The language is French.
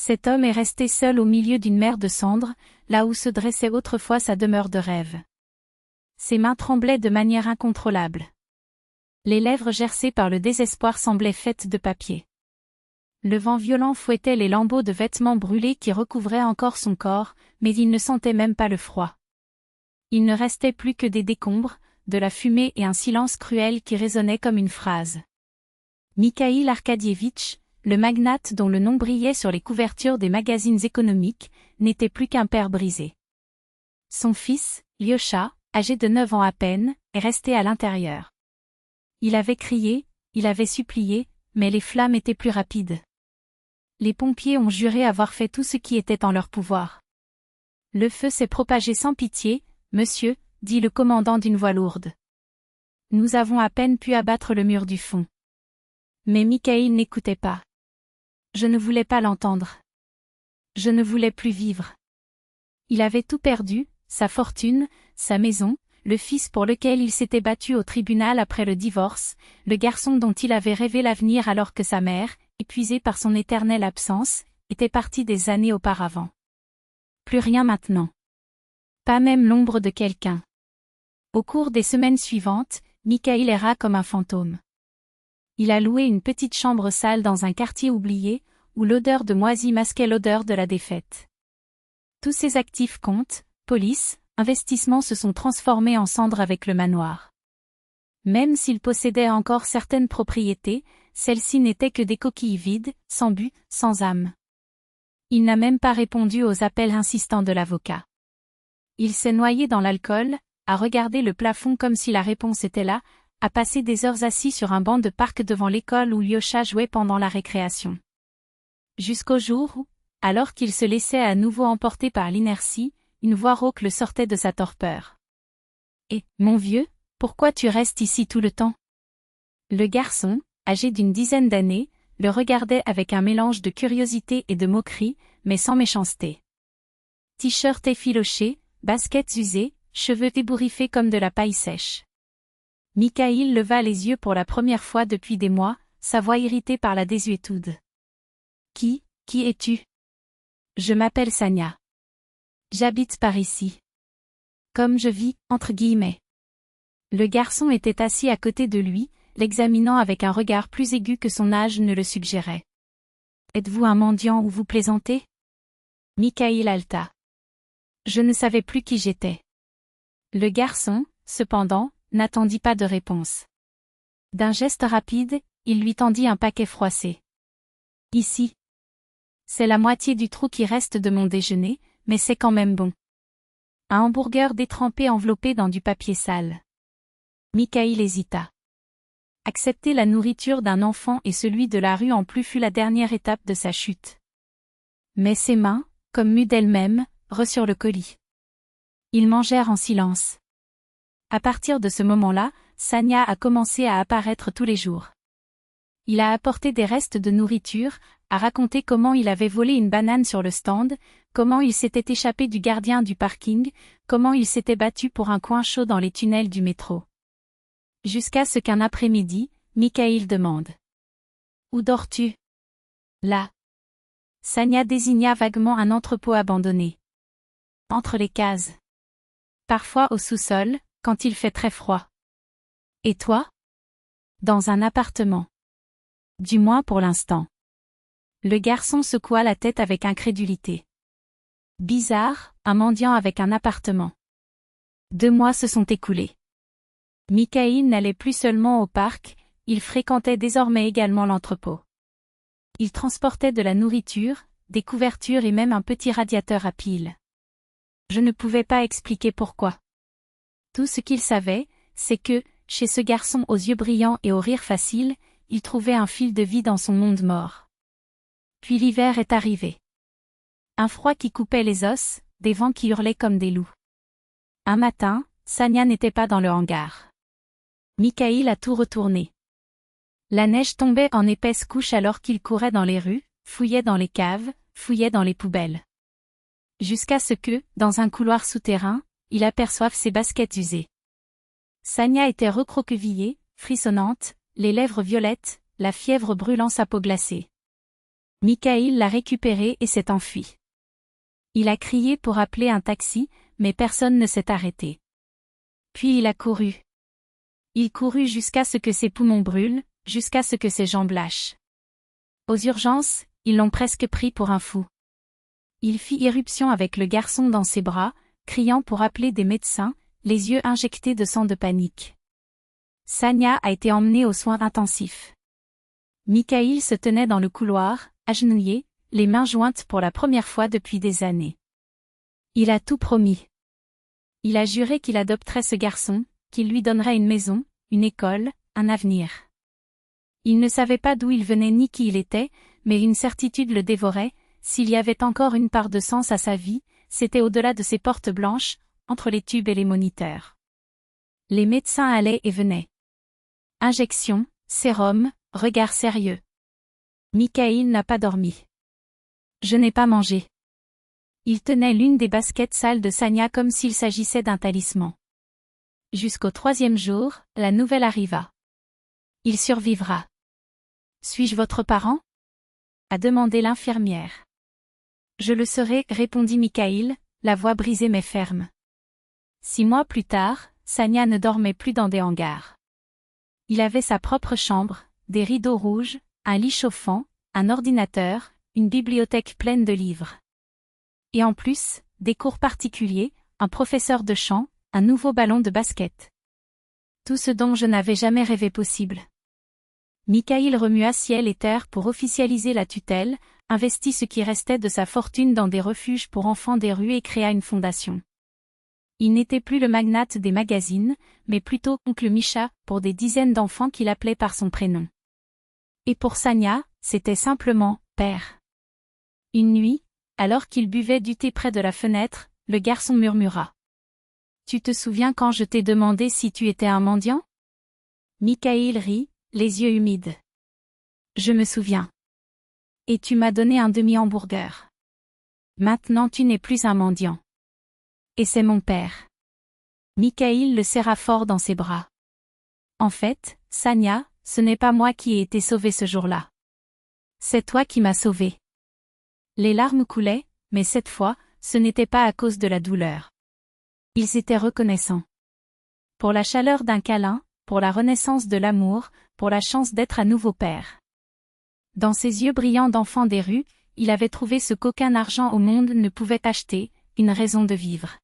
Cet homme est resté seul au milieu d'une mer de cendres, là où se dressait autrefois sa demeure de rêve. Ses mains tremblaient de manière incontrôlable. Les lèvres gercées par le désespoir semblaient faites de papier. Le vent violent fouettait les lambeaux de vêtements brûlés qui recouvraient encore son corps, mais il ne sentait même pas le froid. Il ne restait plus que des décombres, de la fumée et un silence cruel qui résonnait comme une phrase. Mikhaïl Arkadievitch, le magnate dont le nom brillait sur les couvertures des magazines économiques, n'était plus qu'un père brisé. Son fils, Lyosha, âgé de 9 ans à peine, est resté à l'intérieur. Il avait crié, il avait supplié, mais les flammes étaient plus rapides. Les pompiers ont juré avoir fait tout ce qui était en leur pouvoir. Le feu s'est propagé sans pitié, monsieur, dit le commandant d'une voix lourde. Nous avons à peine pu abattre le mur du fond. Mais Mikhaïl n'écoutait pas. Je ne voulais pas l'entendre. Je ne voulais plus vivre. Il avait tout perdu, sa fortune, sa maison, le fils pour lequel il s'était battu au tribunal après le divorce, le garçon dont il avait rêvé l'avenir alors que sa mère, épuisée par son éternelle absence, était partie des années auparavant. Plus rien maintenant. Pas même l'ombre de quelqu'un. Au cours des semaines suivantes, Mikhaïl erra comme un fantôme. Il a loué une petite chambre sale dans un quartier oublié, où l'odeur de moisi masquait l'odeur de la défaite. Tous ses actifs comptes, police, investissements se sont transformés en cendres avec le manoir. Même s'il possédait encore certaines propriétés, celles-ci n'étaient que des coquilles vides, sans but, sans âme. Il n'a même pas répondu aux appels insistants de l'avocat. Il s'est noyé dans l'alcool, a regardé le plafond comme si la réponse était là, a passé des heures assis sur un banc de parc devant l'école où Lyosha jouait pendant la récréation. Jusqu'au jour où, alors qu'il se laissait à nouveau emporter par l'inertie, une voix rauque le sortait de sa torpeur. « Et, mon vieux, pourquoi tu restes ici tout le temps ?» Le garçon, âgé d'une dizaine d'années, le regardait avec un mélange de curiosité et de moquerie, mais sans méchanceté. T-shirt effiloché, baskets usées, cheveux ébouriffés comme de la paille sèche. Mikhaïl leva les yeux pour la première fois depuis des mois, sa voix irritée par la désuétude. « Qui es-tu » ? « Je m'appelle Sania. J'habite par ici. Comme je vis, entre guillemets. » Le garçon était assis à côté de lui, l'examinant avec un regard plus aigu que son âge ne le suggérait. « Êtes-vous un mendiant ou vous plaisantez » Mikhaïl haleta. Je ne savais plus qui j'étais. Le garçon, cependant, n'attendit pas de réponse. D'un geste rapide, il lui tendit un paquet froissé. « Ici. C'est la moitié du trou qui reste de mon déjeuner, mais c'est quand même bon. » Un hamburger détrempé enveloppé dans du papier sale. Mikhaïl hésita. Accepter la nourriture d'un enfant et celui de la rue en plus fut la dernière étape de sa chute. Mais ses mains, comme mues d'elles-mêmes, reçurent le colis. Ils mangèrent en silence. À partir de ce moment-là, Sania a commencé à apparaître tous les jours. Il a apporté des restes de nourriture, a raconté comment il avait volé une banane sur le stand, comment il s'était échappé du gardien du parking, comment il s'était battu pour un coin chaud dans les tunnels du métro. Jusqu'à ce qu'un après-midi, Mikhaïl demande. « Où dors-tu » ? « Là. » Sania désigna vaguement un entrepôt abandonné. « Entre les cases. » « Parfois au sous-sol, quand il fait très froid. » « Et toi ?» ?»« Dans un appartement. » « Du moins pour l'instant. » Le garçon secoua la tête avec incrédulité. « Bizarre, un mendiant avec un appartement. » 2 mois se sont écoulés. Mikhaïl n'allait plus seulement au parc, il fréquentait désormais également l'entrepôt. Il transportait de la nourriture, des couvertures et même un petit radiateur à piles. Je ne pouvais pas expliquer pourquoi. Tout ce qu'il savait, c'est que, chez ce garçon aux yeux brillants et au rire facile, il trouvait un fil de vie dans son monde mort. Puis l'hiver est arrivé. Un froid qui coupait les os, des vents qui hurlaient comme des loups. Un matin, Sania n'était pas dans le hangar. Mikhaïl a tout retourné. La neige tombait en épaisse couche alors qu'il courait dans les rues, fouillait dans les caves, fouillait dans les poubelles. Jusqu'à ce que, dans un couloir souterrain, il aperçoive ses baskets usées. Sania était recroquevillée, frissonnante, les lèvres violettes, la fièvre brûlant sa peau glacée. Mikhaïl l'a récupéré et s'est enfui. Il a crié pour appeler un taxi, mais personne ne s'est arrêté. Puis il a couru. Il courut jusqu'à ce que ses poumons brûlent, jusqu'à ce que ses jambes lâchent. Aux urgences, ils l'ont presque pris pour un fou. Il fit irruption avec le garçon dans ses bras, criant pour appeler des médecins, les yeux injectés de sang de panique. Sania a été emmenée aux soins intensifs. Mikhaïl se tenait dans le couloir, agenouillé, les mains jointes pour la première fois depuis des années. Il a tout promis. Il a juré qu'il adopterait ce garçon, qu'il lui donnerait une maison, une école, un avenir. Il ne savait pas d'où il venait ni qui il était, mais une certitude le dévorait, s'il y avait encore une part de sens à sa vie, c'était au-delà de ces portes blanches, entre les tubes et les moniteurs. Les médecins allaient et venaient. Injection, sérum, regard sérieux. Mikhaïl n'a pas dormi. Je n'ai pas mangé. Il tenait l'une des baskets sales de Sania comme s'il s'agissait d'un talisman. Jusqu'au 3e jour, la nouvelle arriva. Il survivra. Suis-je votre parent? A demandé l'infirmière. Je le serai, répondit Mikhaïl, la voix brisée mais ferme. 6 mois plus tard, Sania ne dormait plus dans des hangars. Il avait sa propre chambre, des rideaux rouges, un lit chauffant, un ordinateur, une bibliothèque pleine de livres. Et en plus, des cours particuliers, un professeur de chant, un nouveau ballon de basket. Tout ce dont je n'avais jamais rêvé possible. Mikhaïl remua ciel et terre pour officialiser la tutelle, investit ce qui restait de sa fortune dans des refuges pour enfants des rues et créa une fondation. Il n'était plus le magnate des magazines, mais plutôt oncle Misha pour des dizaines d'enfants qu'il appelait par son prénom. Et pour Sania, c'était simplement « père ». Une nuit, alors qu'il buvait du thé près de la fenêtre, le garçon murmura. « Tu te souviens quand je t'ai demandé si tu étais un mendiant ?» Mikhaïl rit, les yeux humides. « Je me souviens. Et tu m'as donné un demi-hamburger. Maintenant tu n'es plus un mendiant. Et c'est mon père. » Mikhaïl le serra fort dans ses bras. « En fait, Sania, ce n'est pas moi qui ai été sauvé ce jour-là. C'est toi qui m'as sauvé. » Les larmes coulaient, mais cette fois, ce n'était pas à cause de la douleur. Ils étaient reconnaissants. Pour la chaleur d'un câlin, pour la renaissance de l'amour, pour la chance d'être à nouveau père. Dans ses yeux brillants d'enfant des rues, il avait trouvé ce qu'aucun argent au monde ne pouvait acheter, une raison de vivre.